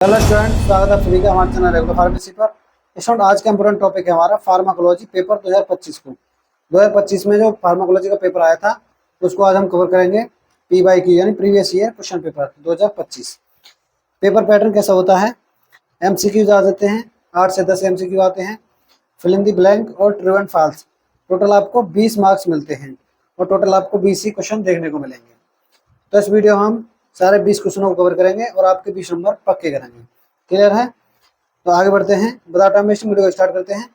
Hello student, स्वागत है सभी का हमारे चैनल रेगुलर फार्मेसी पर। स्टूडेंट, आज का इंपोर्टेंट टॉपिक है हमारा फार्माकोलॉजी पेपर 2025 को। 2025 में जो फार्माकोलॉजी का पेपर आया था उसको आज हम कवर करेंगे। पी बाई क्यू यानी previous year question paper 2025। Paper pattern कैसा होता है? एमसीक्यूज आ जाते हैं, 8 से 10 एमसीक्यू आते हैं, फिल इन द ब्लैंक और ट्रू एंड फॉल्स। टोटल आपको 20 मार्क्स मिलते हैं और टोटल आपको 20 ही क्वेश्चन देखने को मिलेंगे। तो इस वीडियो हम सारे 20 क्वेश्चनों को कवर करेंगे और आपके 20 नंबर पक्के करेंगे। क्लियर है? तो आगे बढ़ते हैं, बता टाइम वेस्टिंग वीडियो को स्टार्ट करते हैं।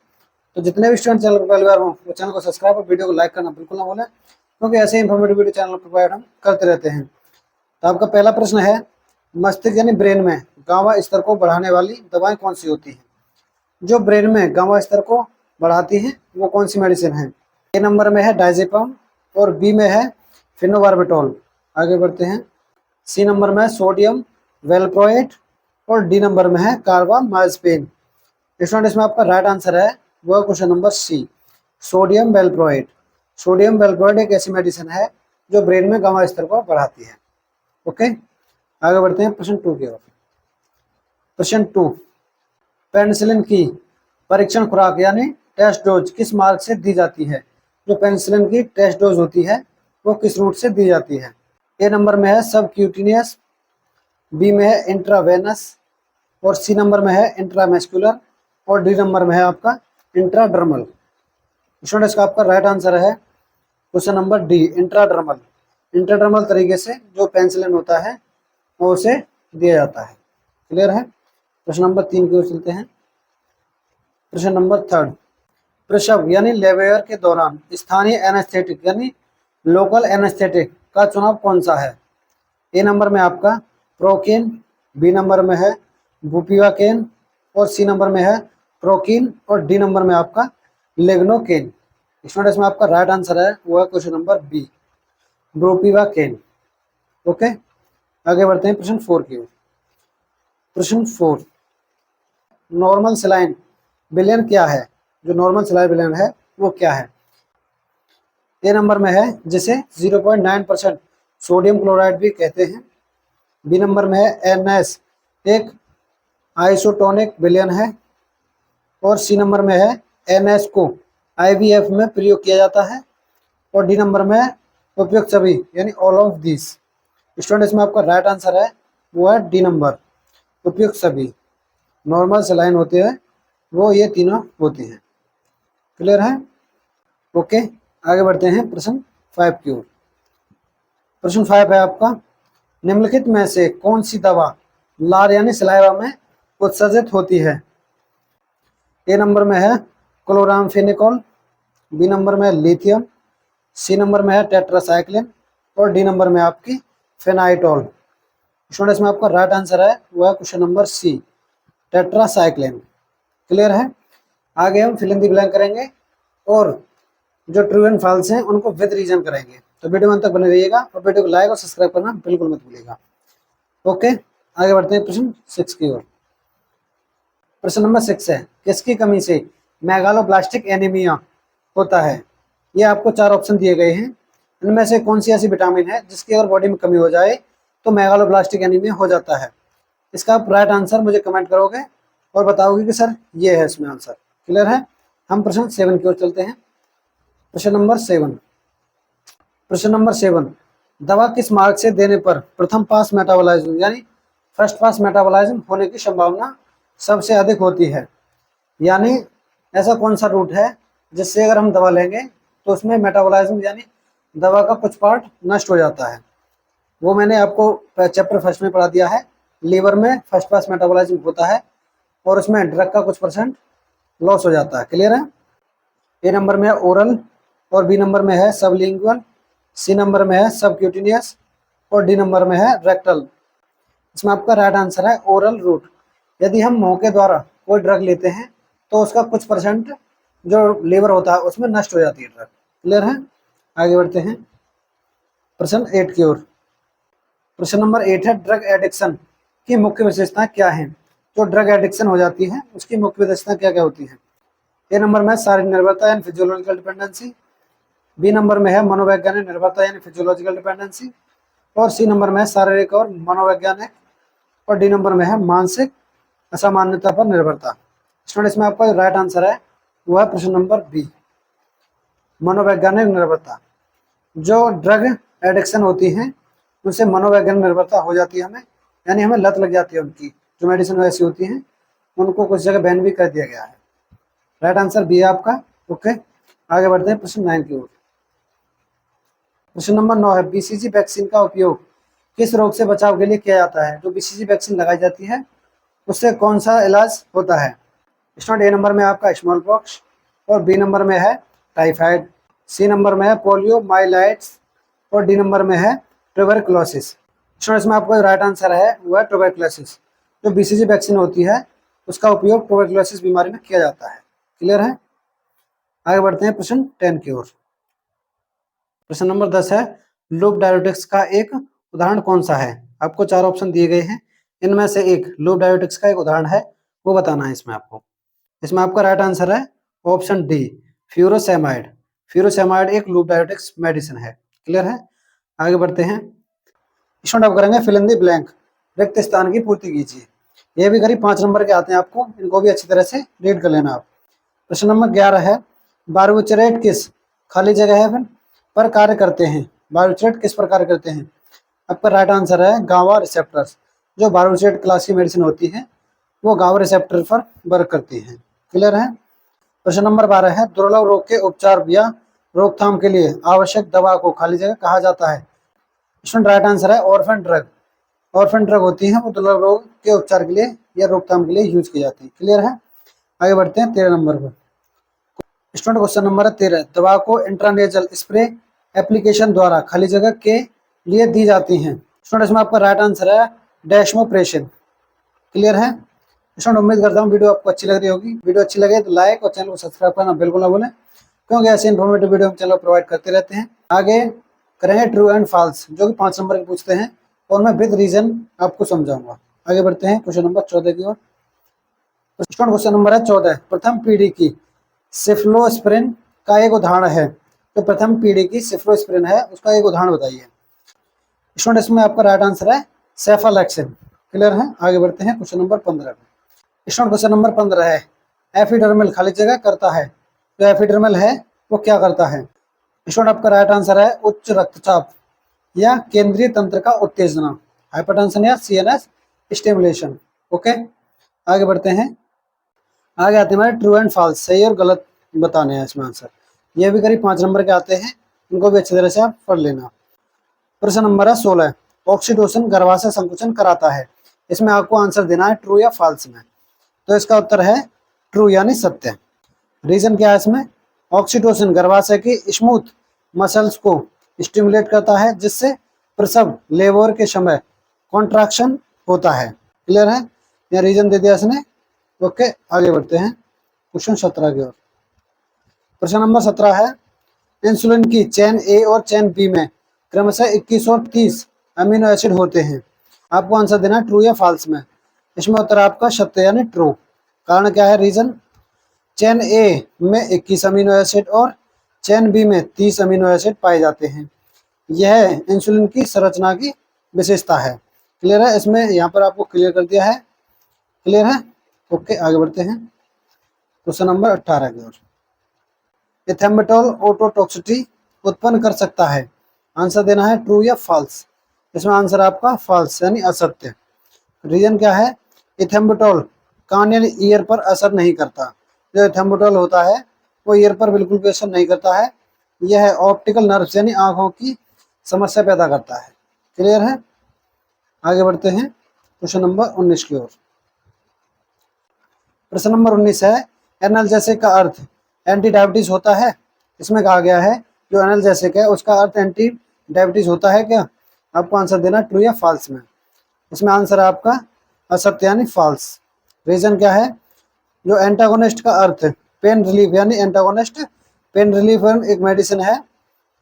तो जितने भी स्टूडेंट चैनल पर पहली बार हो वो चैनल को सब्सक्राइब और वीडियो को लाइक करना बिल्कुल ना भूलें, क्योंकि ऐसे इन्फॉर्मेटिव वीडियो चैनल पर प्रोवाइड हम करते रहते हैं। तो आपका पहला प्रश्न है, मस्तिष्क यानी ब्रेन में गामा स्तर को बढ़ाने वाली दवाएं कौन सी होती हैं? जो ब्रेन में गामा स्तर को बढ़ाती हैं वो कौन सी मेडिसिन है? ए नंबर में है डायजेपम और बी में है फिनोबार्बिटॉल। आगे बढ़ते हैं, सी नंबर में है सोडियम वेलप्रोएट और डी नंबर में है कार्बामाइजेपिन। स्टूडेंट, इसमें आपका राइट आंसर है वो question number C, sodium valproate. Sodium valproate एक ऐसी मेडिसिन है जो ब्रेन में गामा स्तर को बढ़ाती है। ओके, आगे बढ़ते हैं प्रश्न 2 की ओर। प्रश्न 2, पेनिसिलिन की परीक्षण खुराक यानी टेस्ट डोज किस मार्ग से दी जाती है? जो पेनिसिलिन की टेस्ट डोज होती है वो किस रूट से दी जाती है? ए नंबर में है सबक्यूटिनियस, बी में है इंट्रावेनस और सी नंबर में है इंट्रामेस्कुलर और डी नंबर में है आपका इंट्राडर्मल। स्टूडेंट, इसका आपका राइट आंसर है question number D, intradermal. Intradermal तरीके से जो पेनिसिलिन होता है वो उसे दिया जाता है। क्लियर है? प्रश्न नंबर 3 की ओर चलते हैं। प्रश्न नंबर 3, प्रसव यानी लेबर के दौरान स्थानीय एनेस्थेटिक यानी लोकल एनेस्थेटिक का चुनाव कौन सा है? ए नंबर में आपका प्रोकेन, बी नंबर में है बुपिवाकेन और सी नंबर में है प्रोकीन और डी नंबर में आपका लेग्नोकेन। स्टूडेंट, इसमें आपका राइट आंसर है वो है क्वेश्चन नंबर बी, ब्रोपिवाकेन। ओके, आगे बढ़ते हैं प्रश्न 4 की ओर। प्रश्न 4, नॉर्मल सलाइन विलयन क्या है? जो नॉर्मल सलाइन विलयन है वो क्या है? ए नंबर में है जिसे 0.9% सोडियम क्लोराइड भी कहते हैं, बी नंबर में है एनएस एक आइसोटोनिक विलयन है और सी नंबर में है एनएस को आईवीएफ में प्रयोग किया जाता है और डी नंबर में उपयुक्त सभी यानी ऑल ऑफ दिस। स्टूडेंट, इसमें आपका राइट आंसर है वो है डी नंबर, उपयुक्त सभी। नॉर्मल सलाइन होते हैं वो ये तीनों होते हैं। क्लियर है? ओके, आगे बढ़ते हैं प्रश्न 5 की ओर। प्रश्न 5 है आपका, निम्नलिखित में से कौन सी दवा लार यानी सलाइवा में उत्सर्जित होती है? ए नंबर में है क्लोरामफेनिकोल, बी नंबर में है लिथियम, सी नंबर में है टेट्रासाइक्लिन और डी नंबर में आपकी फेनाइटोल। स्टूडेंट्स, में आपका राइट आंसर है वो है question number C, tetracycline. Clear है? आगे हम फिल इन द ब्लैंक करेंगे और जो ट्रू एंड फॉल्स हैं उनको विद रीजन करेंगे। तो वीडियो अंत तक बने रहिएगा और वीडियो को लाइक और सब्सक्राइब करना बिल्कुल मत भूलिएगा। ओके, आगे बढ़ते हैं प्रश्न 6 की ओर। प्रश्न नंबर 6 है, किसकी कमी से मेगालोब्लास्टिक एनीमिया होता है? ये आपको 4 ऑप्शन दिए गए हैं, इनमें से कौन सी ऐसी विटामिन है जिसकी अगर बॉडी में कमी हो जाए तो मेगालोब्लास्टिक एनीमिया हो जाता है? इसका आप राइट आंसर मुझे कमेंट करोगे और बताओगे कि सर ये है इसमें आंसर। क्लियर है? हम प्रश्न 7 की ओर चलते हैं। प्रश्न नंबर 7, प्रश्न नंबर 7, दवा किस मार्ग से देने पर प्रथम पास मेटाबॉलिज्म यानी फर्स्ट पास मेटाबॉलिज्म होने की संभावना सबसे अधिक होती है? यानी ऐसा कौन सा रूट है जिससे अगर हम दवा लेंगे तो उसमें मेटाबॉलिज्म यानी दवा का कुछ पार्ट नष्ट हो जाता है? वो मैंने आपको चैप्टर फर्स्ट में पढ़ा दिया है। लीवर में फर्स्ट पास मेटाबॉलिज्म होता है और उसमें ड्रग का कुछ परसेंट लॉस हो जाता है। क्लियर है? ए नंबर में है ओरल और बी नंबर में है सबलिंगुअल, सी नंबर में है सबक्यूटिनियस और डी नंबर में है रेक्टल। इसमें आपका राइट आंसर है ओरल रूट। यदि हम मुंह के द्वारा कोई ड्रग लेते हैं तो उसका कुछ परसेंट जो लीवर होता है उसमें नष्ट हो जाती है ड्रग। क्लियर है? आगे बढ़ते हैं प्रश्न 8 की ओर। प्रश्न नंबर 8 है, ड्रग एडिक्शन की मुख्य विशेषताएं क्या हैं? जो ड्रग एडिक्शन हो जाती है उसकी मुख्य विशेषताएं क्या क्या होती हैं? ए नंबर में शारीरिक निर्भरता यानी फिजियोलॉजिकल डिपेंडेंसी, बी नंबर में है मनोवैज्ञानिक निर्भरता यानी फिजियोलॉजिकल डिपेंडेंसी और सी नंबर में है शारीरिक और मनोवैज्ञानिक और डी नंबर में है मानसिक असामान्यता पर निर्भरता। स्टूडेंट इसमें आपका राइट आंसर है वो है प्रश्न नंबर बी, मनोवैज्ञानिक निर्भरता। जो ड्रग एडिक्शन होती हैं उनसे मनोवैज्ञानिक निर्भरता हो जाती है हमें, यानी हमें लत लग जाती है उनकी, जो मेडिसिन वैसी होती हैं उनको कुछ जगह बैन भी कर दिया गया है। राइट आंसर बी है आपका। ओके, आगे बढ़ते हैं प्रश्न 9 की ओर। प्रश्न नंबर 9 है बीसीजी वैक्सीन का उपयोग किस रोग से बचाव के लिए किया जाता है। जो बीसीजी वैक्सीन लगाई जाती है उससे कौन सा इलाज होता है। स्टूडेंट ए नंबर में आपका स्मॉल पॉक्स और बी नंबर में है टाइफाइड, सी नंबर में है पोलियो माइलाइट्स और डी नंबर में है ट्यूबरकुलोसिस। स्टूडेंट इसमें आपका राइट आंसर है वो है ट्यूबरकुलोसिस। जो बीसीजी वैक्सीन होती है उसका उपयोग ट्यूबरकुलोसिस बीमारी में किया जाता है। क्लियर है, आगे बढ़ते हैं प्रश्न 10 की ओर। प्रश्न नंबर 10 है लूप डायरेटिक्स का एक उदाहरण कौन सा है। आपको 4 ऑप्शन दिए गए हैं, इनमें से एक लूप डायरेटिक्स का एक उदाहरण है, वो बताना है इसमें आपको। इसमें आपका राइट आंसर है ऑप्शन डी फ्यूरोसेमाइड। फ्यूरोसेमाइड एक लूप डायरेटिक्स मेडिसिन है। क्लियर है, आगे बढ़ते हैं। स्टूडेंट आप करेंगे फिल इन द ब्लैंक, रिक्त स्थान की पूर्ति कीजिए। ये भी करीब 5 नंबर के आते हैं, आपको इनको भी अच्छी तरह से रीड कर लेना आप। प्रश्न नंबर 11 है बार्बिचरेट किस खाली जगह है पर कार्य करते हैं। बार्बिचरेट किस पर कार्य करते हैं। आपका राइट आंसर है गावा रिसेप्टर्स। जो बार्बिचरेट क्लास की मेडिसिन होती है वो गावा रिसेप्टर पर वर्क करती है। क्लियर है। प्रश्न नंबर 12 है दुर्लभ रोग के उपचार या रोकथाम के लिए आवश्यक दवा को खाली जगह कहा जाता है। स्टूडेंट राइट आंसर है ऑर्फन ड्रग। ऑर्फन ड्रग होती है वो दुर्लभ रोग के उपचार के लिए या रोकथाम के लिए यूज की जाती है। क्लियर है, आगे बढ़ते हैं 13 नंबर पर। स्टूडेंट क्वेश्चन नंबर 13 दवा को इंट्रानेजल स्प्रे एप्लीकेशन द्वारा खाली जगह के लिए दी जाती हैं। स्टूडेंट इसमें आपका राइट आंसर है डेस्मोप्रेशन। क्लियर है। स्टूडेंट उम्मीद करता हूँ वीडियो आपको अच्छी लग रही होगी। वीडियो अच्छी लगे तो लाइक और चैनल को सब्सक्राइब करना बिल्कुल ना भूलें, क्योंकि ऐसे इन्फॉर्मेटिव वीडियो हम चैनल प्रोवाइड करते रहते हैं। आगे करेंगे ट्रू एंड फॉल्स, जो कि 5 नंबर के पूछते हैं और मैं विद रीजन आपको समझाऊंगा। आगे बढ़ते हैं क्वेश्चन नंबर 14 की ओर। स्टूडेंट क्वेश्चन नंबर है 14 प्रथम पीढ़ी की सिफ्लोस्पिरिन का एक उदाहरण है। तो प्रथम पीढ़ी की सिफ्लोस्पिरिन है उसका एक उदाहरण बताइए। स्टूडेंट इसमें आपका राइट आंसर है सेफालेक्सिन। क्लियर है, आगे बढ़ते हैं क्वेश्चन नंबर 15 पे। स्टूडेंट क्वेश्चन नंबर 15 है एपिडर्मल खाली जगह करता है। जो एपिडर्मल है वो क्या करता है। स्टूडेंट आपका राइट आंसर है उच्च रक्तचाप या केंद्रीय तंत्र का उत्तेजना, हाइपरटेंशन या सीएनएस स्टिमुलेशन। ओके, आगे बढ़ते हैं। आगे आते हैं ट्रू एंड फॉल्स, सही और गलत बताने हैं इसमें आंसर। ये भी करीब 5 नंबर के आते हैं, इनको भी अच्छी तरह से आप पढ़ लेना। प्रश्न नंबर है 16 ऑक्सीटोसिन गर्भाशय संकुचन कराता है। इसमें आपको आंसर देना है ट्रू या फॉल्स में। तो इसका उत्तर है ट्रू यानी सत्य। रीजन क्या है इसमें, ऑक्सीटोसिन गर्भाशय की स्मूथ मसल्स को स्टिमुलेट करता है जिससे प्रसव लेबर के समय कॉन्ट्रैक्शन होता है। क्लियर है, यह रीजन दे दिया इसने। ओके, आगे बढ़ते हैं क्वेश्चन 17 की ओर। प्रश्न नंबर 17 है इंसुलिन की चेन ए और चेन बी में क्रमशः 21 और 30 अमीनो एसिड होते हैं। आपको आंसर देना है ट्रू या फॉल्स में। इसमें उत्तर आपका सत्य यानी ट्रू। कारण क्या है, रीजन चेन ए में 21 अमीनो एसिड और चेन बी में 30 अमीनो एसिड पाए जाते हैं। यह इंसुलिन की संरचना की विशेषता है। क्लियर है, इसमें यहाँ पर आपको क्लियर कर दिया है। क्लियर है, ओके, आगे बढ़ते हैं क्वेश्चन नंबर 18 की ओर। इथेम्बटोल ओटोटॉक्सिटी उत्पन्न कर सकता है। आंसर देना है ट्रू या फॉल्स। इसमें आंसर आपका फॉल्स यानी असत्य। रीजन क्या है, इथेम्बटोल कान यानी ईयर पर असर नहीं करता। जो इथेम्बटोल होता है वो ईयर पर बिल्कुल भी असर नहीं करता है। यह ऑप्टिकल नर्व्स यानी आंखों की समस्या पैदा करता है। क्लियर है, आगे बढ़ते हैं क्वेश्चन नंबर 19 की ओर। प्रश्न नंबर 19 है एनाल्जेसिक का अर्थ एंटी डायबिटीज होता है। इसमें कहा गया है जो एनाल्जेसिक है उसका अर्थ एंटी डायबिटीज होता है क्या। आपको आंसर देना ट्रू या फॉल्स में। इसमें आंसर है आपका असत्य यानी फॉल्स। रीजन क्या है, जो एंटागोनिस्ट का अर्थ पेन रिलीफ यानी एंटागोनिस्ट पेन रिलीफ एक मेडिसिन है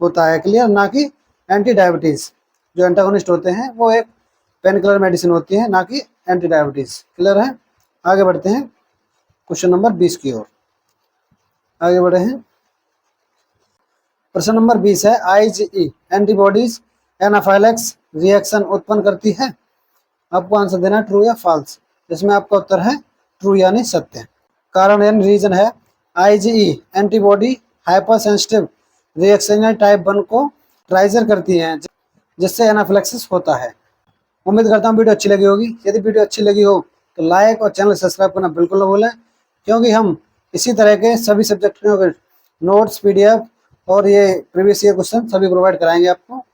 होता है। क्लियर, ना कि एंटी डायबिटीज। जो एंटागोनिस्ट होते हैं वो एक पेन किलर मेडिसिन होती है, ना कि एंटी डायबिटीज। क्लियर है, आगे बढ़ते हैं क्वेश्चन नंबर 20 की ओर। आगे बढ़े हैं। प्रश्न नंबर 20 है आईजीई एंटीबॉडीज एनाफाइलैक्स रिएक्शन उत्पन्न करती है। आपको आंसर देना है ट्रू या फॉल्स, जिसमें आपका उत्तर है ट्रू यानी सत्य। कारण यानी रीजन है IgE antibody hyper sensitive reaction type 1 को ट्राइजर करती हैं, जिससे एनाफिलैक्सिस होता है। उम्मीद करता हूँ वीडियो अच्छी लगी होगी। यदि वीडियो अच्छी लगी हो तो लाइक और चैनल सब्सक्राइब करना बिल्कुल न भूलें, क्योंकि हम इसी तरह के सभी सब्जेक्ट के नोट्स, PDF और ये प्रीवियस ईयर क्वेश्चन सभी प्रोवाइड कराएंगे आपको।